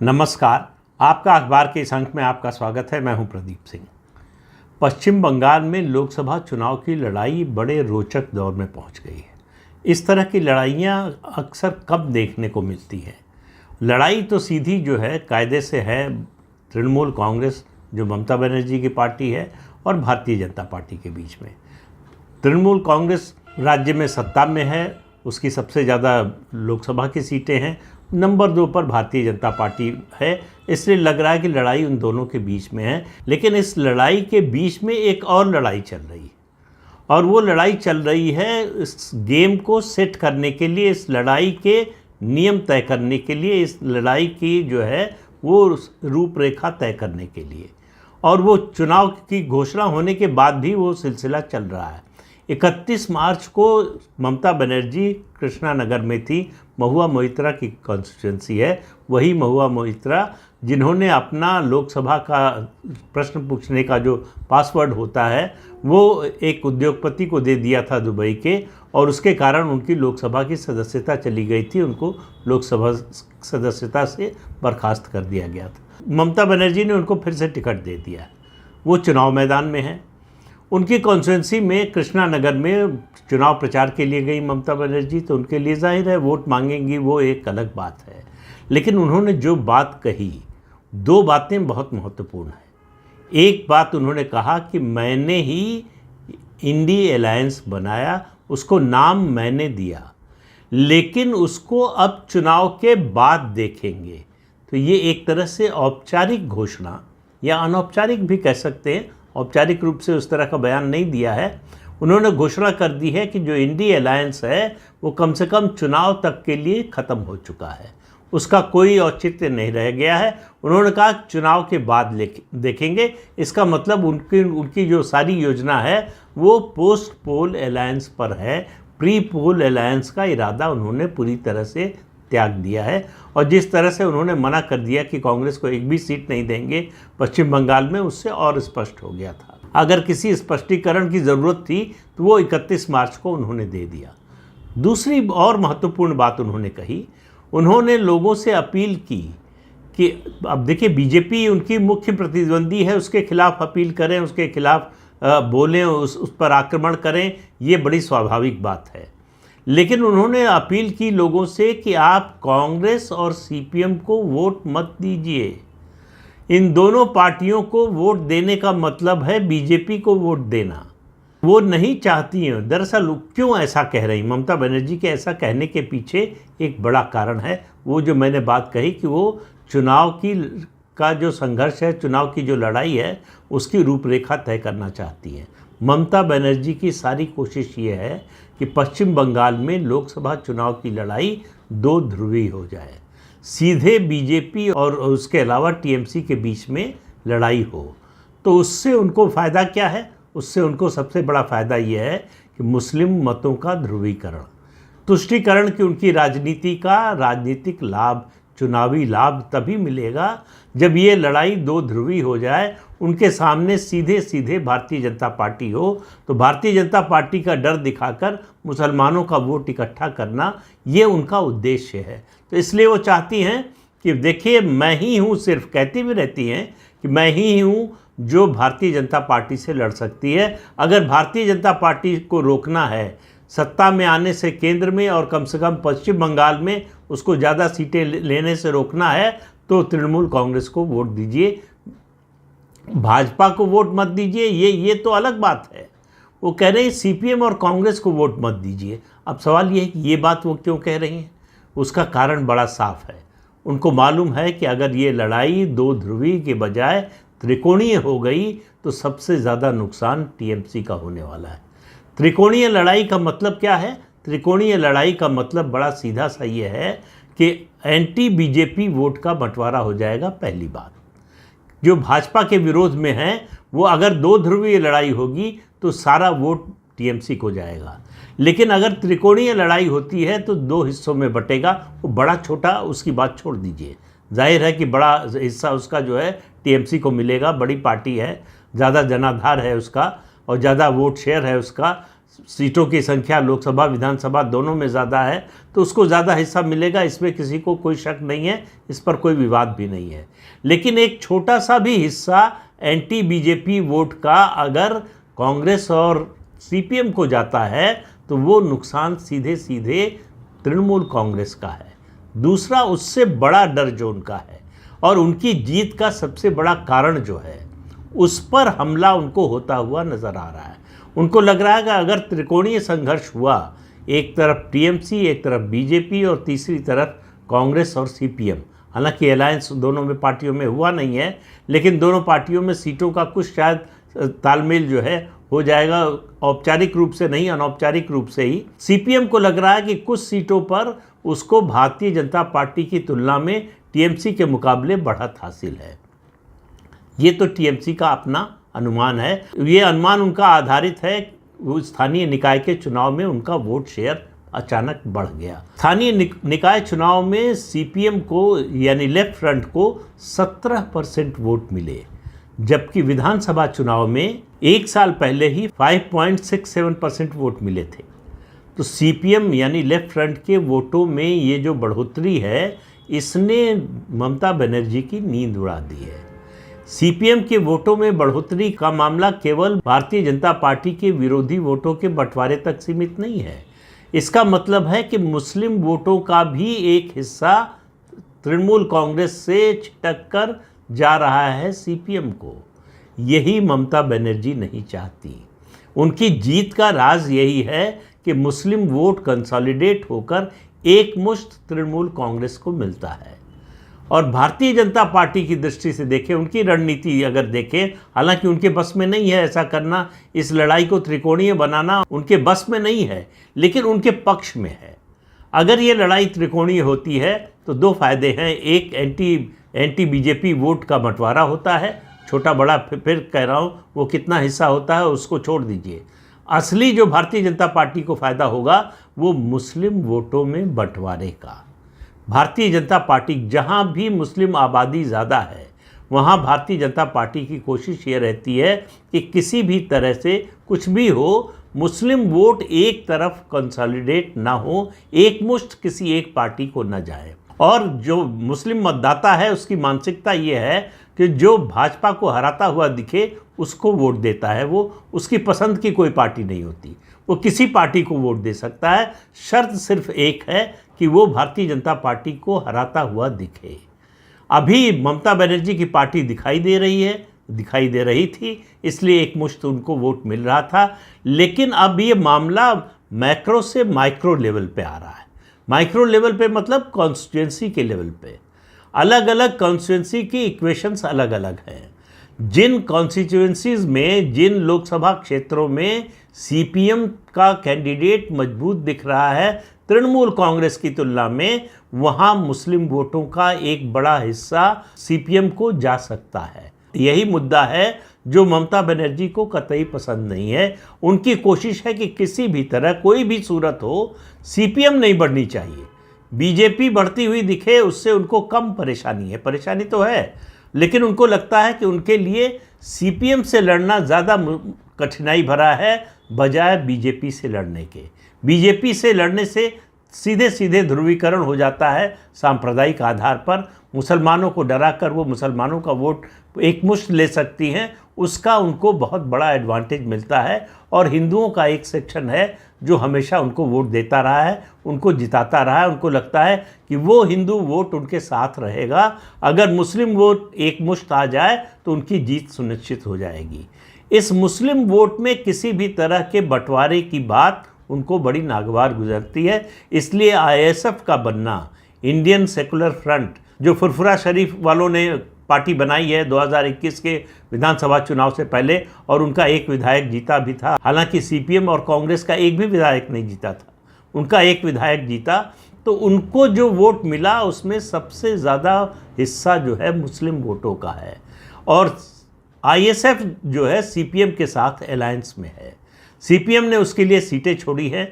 नमस्कार। आपका अखबार के इस अंक में आपका स्वागत है। मैं हूं प्रदीप सिंह। पश्चिम बंगाल में लोकसभा चुनाव की लड़ाई बड़े रोचक दौर में पहुंच गई है। इस तरह की लड़ाइयां अक्सर कब देखने को मिलती है? लड़ाई तो सीधी जो है कायदे से है तृणमूल कांग्रेस, जो ममता बनर्जी की पार्टी है, और भारतीय जनता पार्टी के बीच में। तृणमूल कांग्रेस राज्य में सत्ता में है, उसकी सबसे ज़्यादा लोकसभा की सीटें हैं। नंबर 2 पर भारतीय जनता पार्टी है, इसलिए लग रहा है कि लड़ाई उन दोनों के बीच में है। लेकिन इस लड़ाई के बीच में एक और लड़ाई चल रही है, और वो लड़ाई चल रही है इस गेम को सेट करने के लिए, इस लड़ाई के नियम तय करने के लिए, इस लड़ाई की जो है वो रूपरेखा तय करने के लिए। और वो चुनाव की घोषणा होने के बाद भी वो सिलसिला चल रहा है। 31 मार्च को ममता बनर्जी कृष्णा नगर में थी। महुआ मोइत्रा की कॉन्स्टिट्यूंसी है, वही महुआ मोइत्रा जिन्होंने अपना लोकसभा का प्रश्न पूछने का जो पासवर्ड होता है वो एक उद्योगपति को दे दिया था दुबई के, और उसके कारण उनकी लोकसभा की सदस्यता चली गई थी। उनको लोकसभा सदस्यता से बर्खास्त कर दिया गया था। ममता बनर्जी ने उनको फिर से टिकट दे दिया। वो चुनाव मैदान में है। उनकी कॉन्स्टिट्यूंसी में कृष्णा नगर में चुनाव प्रचार के लिए गई ममता बनर्जी, तो उनके लिए जाहिर है वोट मांगेंगी, वो एक अलग बात है। लेकिन उन्होंने जो बात कही, 2 बातें बहुत महत्वपूर्ण हैं। एक बात उन्होंने कहा कि मैंने ही इंडी अलायंस बनाया, उसको नाम मैंने दिया, लेकिन उसको अब चुनाव के बाद देखेंगे। तो ये एक तरह से औपचारिक घोषणा, या अनौपचारिक भी कह सकते हैं, औपचारिक रूप से उस तरह का बयान नहीं दिया है। उन्होंने घोषणा कर दी है कि जो इंडी अलायंस है वो कम से कम चुनाव तक के लिए ख़त्म हो चुका है, उसका कोई औचित्य नहीं रह गया है। उन्होंने कहा चुनाव के बाद देखेंगे। इसका मतलब उनकी जो सारी योजना है वो पोस्ट पोल अलायंस पर है। प्री पोल अलायंस का इरादा उन्होंने पूरी तरह से त्याग दिया है। और जिस तरह से उन्होंने मना कर दिया कि कांग्रेस को एक भी सीट नहीं देंगे पश्चिम बंगाल में, उससे और स्पष्ट हो गया था। अगर किसी स्पष्टीकरण की ज़रूरत थी तो वो 31 मार्च को उन्होंने दे दिया। दूसरी और महत्वपूर्ण बात उन्होंने कही, उन्होंने लोगों से अपील की कि अब देखिए बीजेपी उनकी मुख्य प्रतिद्वंदी है, उसके खिलाफ अपील करें, उसके खिलाफ बोलें, उस पर आक्रमण करें, ये बड़ी स्वाभाविक बात है। लेकिन उन्होंने अपील की लोगों से कि आप कांग्रेस और सीपीएम को वोट मत दीजिए। इन दोनों पार्टियों को वोट देने का मतलब है बीजेपी को वोट देना। वो नहीं चाहती हैं। दरअसल क्यों ऐसा कह रही ममता बनर्जी के ऐसा कहने के पीछे एक बड़ा कारण है। वो जो मैंने बात कही कि वो चुनाव का जो संघर्ष है, चुनाव की जो लड़ाई है, उसकी रूपरेखा तय करना चाहती हैं। ममता बनर्जी की सारी कोशिश ये है कि पश्चिम बंगाल में लोकसभा चुनाव की लड़ाई 2 ध्रुवी हो जाए, सीधे बीजेपी और उसके अलावा टीएमसी के बीच में लड़ाई हो। तो उससे उनको फ़ायदा क्या है? उससे उनको सबसे बड़ा फ़ायदा ये है कि मुस्लिम मतों का ध्रुवीकरण, तुष्टीकरण की उनकी राजनीति का राजनीतिक लाभ, चुनावी लाभ तभी मिलेगा जब ये लड़ाई 2 ध्रुवी हो जाए। उनके सामने सीधे सीधे भारतीय जनता पार्टी हो, तो भारतीय जनता पार्टी का डर दिखाकर मुसलमानों का वोट इकट्ठा करना, ये उनका उद्देश्य है। तो इसलिए वो चाहती हैं कि देखिए मैं ही हूँ, सिर्फ कहती भी रहती हैं कि मैं ही हूँ जो भारतीय जनता पार्टी से लड़ सकती है। अगर भारतीय जनता पार्टी को रोकना है सत्ता में आने से केंद्र में, और कम से कम पश्चिम बंगाल में उसको ज़्यादा सीटें लेने से रोकना है, तो तृणमूल कांग्रेस को वोट दीजिए, भाजपा को वोट मत दीजिए। ये तो अलग बात है। वो कह रहे हैं सीपीएम और कांग्रेस को वोट मत दीजिए। अब सवाल ये है कि ये बात वो क्यों कह रही हैं? उसका कारण बड़ा साफ है। उनको मालूम है कि अगर ये लड़ाई 2 ध्रुवी के बजाय त्रिकोणीय हो गई तो सबसे ज़्यादा नुकसान टीएमसी का होने वाला है। त्रिकोणीय लड़ाई का मतलब क्या है? त्रिकोणीय लड़ाई का मतलब बड़ा सीधा सा ये है कि एंटी बीजेपी वोट का बंटवारा हो जाएगा। पहली बात, जो भाजपा के विरोध में है वो अगर 2 ध्रुवीय लड़ाई होगी तो सारा वोट टीएमसी को जाएगा। लेकिन अगर त्रिकोणीय लड़ाई होती है तो 2 हिस्सों में बटेगा। वो बड़ा छोटा उसकी बात छोड़ दीजिए, जाहिर है कि बड़ा हिस्सा उसका जो है टीएमसी को मिलेगा। बड़ी पार्टी है, ज़्यादा जनाधार है उसका, और ज़्यादा वोट शेयर है उसका। सीटों की संख्या लोकसभा विधानसभा दोनों में ज़्यादा है तो उसको ज़्यादा हिस्सा मिलेगा, इसमें किसी को कोई शक नहीं है, इस पर कोई विवाद भी नहीं है। लेकिन एक छोटा सा भी हिस्सा एंटी बीजेपी वोट का अगर कांग्रेस और सीपीएम को जाता है तो वो नुकसान सीधे सीधे तृणमूल कांग्रेस का है। दूसरा, उससे बड़ा डर जो उनका है और उनकी जीत का सबसे बड़ा कारण जो है, उस पर हमला उनको होता हुआ नज़र आ रहा है। उनको लग रहा है कि अगर त्रिकोणीय संघर्ष हुआ, एक तरफ टीएमसी, एक तरफ बीजेपी और तीसरी तरफ कांग्रेस और सीपीएम, हालांकि अलायंस दोनों में पार्टियों में हुआ नहीं है, लेकिन दोनों पार्टियों में सीटों का कुछ शायद तालमेल जो है हो जाएगा, औपचारिक रूप से नहीं अनौपचारिक रूप से ही। सीपीएम को लग रहा है कि कुछ सीटों पर उसको भारतीय जनता पार्टी की तुलना में टीएमसी के मुकाबले बढ़त हासिल है। ये तो टीएमसी का अपना अनुमान है। ये अनुमान उनका आधारित है वो स्थानीय निकाय के चुनाव में उनका वोट शेयर अचानक बढ़ गया। स्थानीय निकाय चुनाव में सीपीएम को यानी लेफ्ट फ्रंट को 17% वोट मिले, जबकि विधानसभा चुनाव में एक साल पहले ही 5.67% वोट मिले थे। तो सीपीएम यानी लेफ्ट फ्रंट के वोटों में ये जो बढ़ोतरी है, इसने ममता बनर्जी की नींद उड़ा दी है। सीपीएम के वोटों में बढ़ोतरी का मामला केवल भारतीय जनता पार्टी के विरोधी वोटों के बंटवारे तक सीमित नहीं है। इसका मतलब है कि मुस्लिम वोटों का भी एक हिस्सा तृणमूल कांग्रेस से छिटक कर जा रहा है सीपीएम को। यही ममता बनर्जी नहीं चाहती। उनकी जीत का राज यही है कि मुस्लिम वोट कंसोलिडेट होकर एक मुश्त तृणमूल कांग्रेस को मिलता है। और भारतीय जनता पार्टी की दृष्टि से देखें, उनकी रणनीति अगर देखें, हालांकि उनके बस में नहीं है ऐसा करना, इस लड़ाई को त्रिकोणीय बनाना उनके बस में नहीं है, लेकिन उनके पक्ष में है। अगर ये लड़ाई त्रिकोणीय होती है तो दो फायदे हैं। एक, एंटी बीजेपी वोट का बंटवारा होता है, छोटा बड़ा फिर कह रहा हूँ वो कितना हिस्सा होता है उसको छोड़ दीजिए। असली जो भारतीय जनता पार्टी को फ़ायदा होगा वो मुस्लिम वोटों में बंटवारे का। भारतीय जनता पार्टी जहां भी मुस्लिम आबादी ज़्यादा है, वहां भारतीय जनता पार्टी की कोशिश ये रहती है कि किसी भी तरह से कुछ भी हो, मुस्लिम वोट एक तरफ कंसोलिडेट ना हो, एक मुश्त किसी एक पार्टी को न जाए। और जो मुस्लिम मतदाता है उसकी मानसिकता ये है कि जो भाजपा को हराता हुआ दिखे उसको वोट देता है, वो उसकी पसंद की कोई पार्टी नहीं होती, वो किसी पार्टी को वोट दे सकता है। शर्त सिर्फ एक है कि वो भारतीय जनता पार्टी को हराता हुआ दिखे। अभी ममता बनर्जी की पार्टी दिखाई दे रही थी, इसलिए एक मुश्त उनको वोट मिल रहा था। लेकिन अब ये मामला मैक्रो से माइक्रो लेवल पे आ रहा है। माइक्रो लेवल पे मतलब कॉन्स्टिट्यूंसी के लेवल पे। अलग अलग कॉन्स्टिट्यूंसी की इक्वेशंस अलग अलग हैं। जिन कॉन्स्टिट्यूंसीज में, जिन लोकसभा क्षेत्रों में सीपीएम का कैंडिडेट मजबूत दिख रहा है तृणमूल कांग्रेस की तुलना में, वहां मुस्लिम वोटों का एक बड़ा हिस्सा सीपीएम को जा सकता है। यही मुद्दा है जो ममता बनर्जी को कतई पसंद नहीं है। उनकी कोशिश है कि किसी भी तरह, कोई भी सूरत हो, सीपीएम नहीं बढ़नी चाहिए। बीजेपी बढ़ती हुई दिखे उससे उनको कम परेशानी है, परेशानी तो है, लेकिन उनको लगता है कि उनके लिए सीपीएम से लड़ना ज़्यादा कठिनाई भरा है बजाय बीजेपी से लड़ने के। बीजेपी से लड़ने से सीधे सीधे ध्रुवीकरण हो जाता है सांप्रदायिक आधार पर। मुसलमानों को डराकर वो मुसलमानों का वोट एक मुश्त ले सकती हैं, उसका उनको बहुत बड़ा एडवांटेज मिलता है। और हिंदुओं का एक सेक्शन है जो हमेशा उनको वोट देता रहा है, उनको जिताता रहा है। उनको लगता है कि वो हिंदू वोट उनके साथ रहेगा। अगर मुस्लिम वोट एक मुश्त आ जाए तो उनकी जीत सुनिश्चित हो जाएगी। इस मुस्लिम वोट में किसी भी तरह के बंटवारे की बात उनको बड़ी नागवार गुजरती है। इसलिए आईएसएफ का बनना, इंडियन सेकुलर फ्रंट, जो फुरफुरा शरीफ वालों ने पार्टी बनाई है 2021 के विधानसभा चुनाव से पहले, और उनका एक विधायक जीता भी था। हालांकि सीपीएम और कांग्रेस का एक भी विधायक नहीं जीता था, उनका एक विधायक जीता। तो उनको जो वोट मिला उसमें सबसे ज़्यादा हिस्सा जो है मुस्लिम वोटों का है। और आईएसएफ जो है सीपीएम के साथ अलायंस में है, सीपीएम ने उसके लिए सीटें छोड़ी हैं।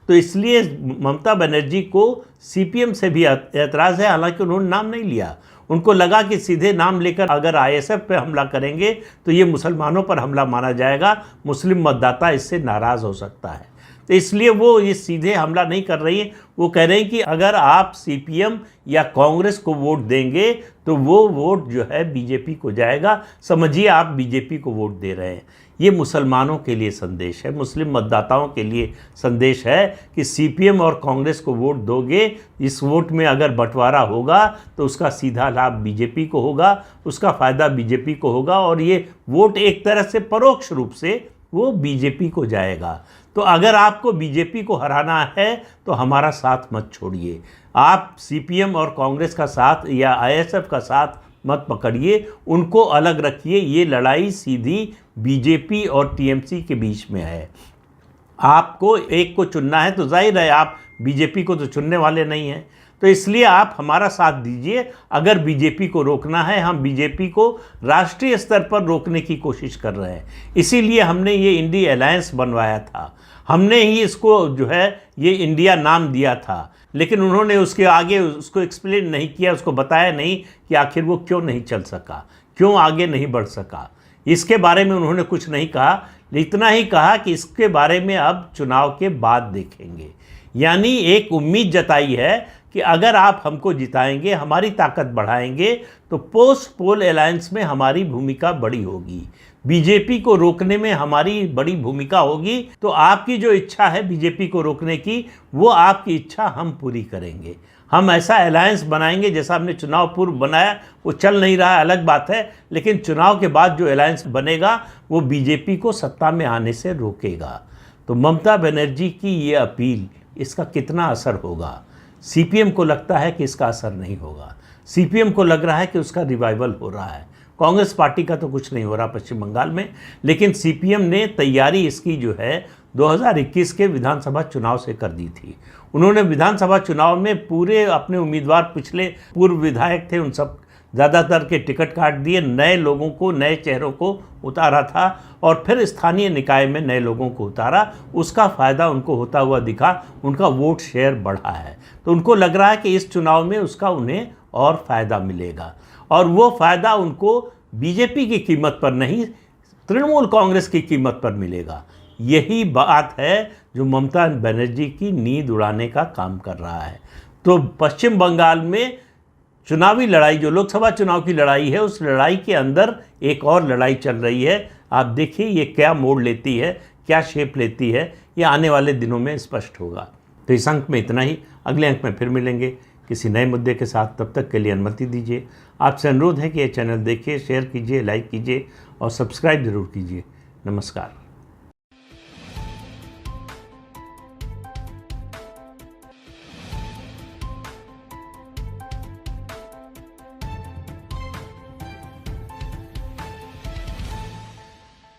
तो इसलिए ममता बनर्जी को सीपीएम से भी एतराज़ है। हालांकि उन्होंने नाम नहीं लिया, उनको लगा कि सीधे नाम लेकर अगर आईएसएफ पे हमला करेंगे तो ये मुसलमानों पर हमला माना जाएगा, मुस्लिम मतदाता इससे नाराज़ हो सकता है। तो इसलिए वो ये सीधे हमला नहीं कर रही है। वो कह रहे हैं कि अगर आप सीपीएम या कांग्रेस को वोट देंगे तो वो वोट जो है बीजेपी को जाएगा, समझिए आप बीजेपी को वोट दे रहे हैं। ये मुसलमानों के लिए संदेश है, मुस्लिम मतदाताओं के लिए संदेश है कि सीपीएम और कांग्रेस को वोट दोगे, इस वोट में अगर बंटवारा होगा तो उसका सीधा लाभ बीजेपी को होगा, उसका फ़ायदा बीजेपी को होगा, और ये वोट एक तरह से परोक्ष रूप से वो बीजेपी को जाएगा। तो अगर आपको बीजेपी को हराना है तो हमारा साथ मत छोड़िए, आप सीपीएम और कांग्रेस का साथ या आईएसएफ का साथ मत पकड़िए, उनको अलग रखिए। ये लड़ाई सीधी बीजेपी और टीएमसी के बीच में है। आपको एक को चुनना है तो जाहिर है आप बीजेपी को तो चुनने वाले नहीं हैं, तो इसलिए आप हमारा साथ दीजिए। अगर बीजेपी को रोकना है, हम बीजेपी को राष्ट्रीय स्तर पर रोकने की कोशिश कर रहे हैं, इसीलिए हमने ये इंडी अलायंस बनवाया था, हमने ही इसको जो है ये इंडिया नाम दिया था, लेकिन उन्होंने उसके आगे उसको एक्सप्लेन नहीं किया, उसको बताया नहीं कि आखिर वो क्यों नहीं चल सका, क्यों आगे नहीं बढ़ सका। इसके बारे में उन्होंने कुछ नहीं कहा, इतना ही कहा कि इसके बारे में अब चुनाव के बाद देखेंगे। यानी एक उम्मीद जताई है कि अगर आप हमको जिताएंगे, हमारी ताकत बढ़ाएंगे, तो पोस्ट पोल अलायंस में हमारी भूमिका बड़ी होगी, बीजेपी को रोकने में हमारी बड़ी भूमिका होगी। तो आपकी जो इच्छा है बीजेपी को रोकने की, वो आपकी इच्छा हम पूरी करेंगे। हम ऐसा अलायंस बनाएंगे जैसा हमने चुनाव पूर्व बनाया, वो चल नहीं रहा है अलग बात है, लेकिन चुनाव के बाद जो अलायंस बनेगा वो बीजेपी को सत्ता में आने से रोकेगा। तो ममता बनर्जी की ये अपील, इसका कितना असर होगा? सीपीएम को लगता है कि इसका असर नहीं होगा, सीपीएम को लग रहा है कि उसका रिवाइवल हो रहा है। कांग्रेस पार्टी का तो कुछ नहीं हो रहा पश्चिम बंगाल में, लेकिन सीपीएम ने तैयारी इसकी जो है 2021 के विधानसभा चुनाव से कर दी थी। उन्होंने विधानसभा चुनाव में पूरे अपने उम्मीदवार, पिछले पूर्व विधायक थे, उन सब ज़्यादातर के टिकट काट दिए, नए लोगों को, नए चेहरों को उतारा था, और फिर स्थानीय निकाय में नए लोगों को उतारा। उसका फ़ायदा उनको होता हुआ दिखा, उनका वोट शेयर बढ़ा है। तो उनको लग रहा है कि इस चुनाव में उसका उन्हें और फ़ायदा मिलेगा, और वो फ़ायदा उनको बीजेपी की कीमत पर नहीं, तृणमूल कांग्रेस की कीमत पर मिलेगा। यही बात है जो ममता बनर्जी की नींद उड़ाने का काम कर रहा है। तो पश्चिम बंगाल में चुनावी लड़ाई, जो लोकसभा चुनाव की लड़ाई है, उस लड़ाई के अंदर एक और लड़ाई चल रही है। आप देखिए ये क्या मोड़ लेती है, क्या शेप लेती है, ये आने वाले दिनों में स्पष्ट होगा। तो इस अंक में इतना ही, अगले अंक में फिर मिलेंगे किसी नए मुद्दे के साथ। तब तक के लिए अनुमति दीजिए। आपसे अनुरोध है कि ये चैनल देखिए, शेयर कीजिए, लाइक कीजिए और सब्सक्राइब जरूर कीजिए। नमस्कार।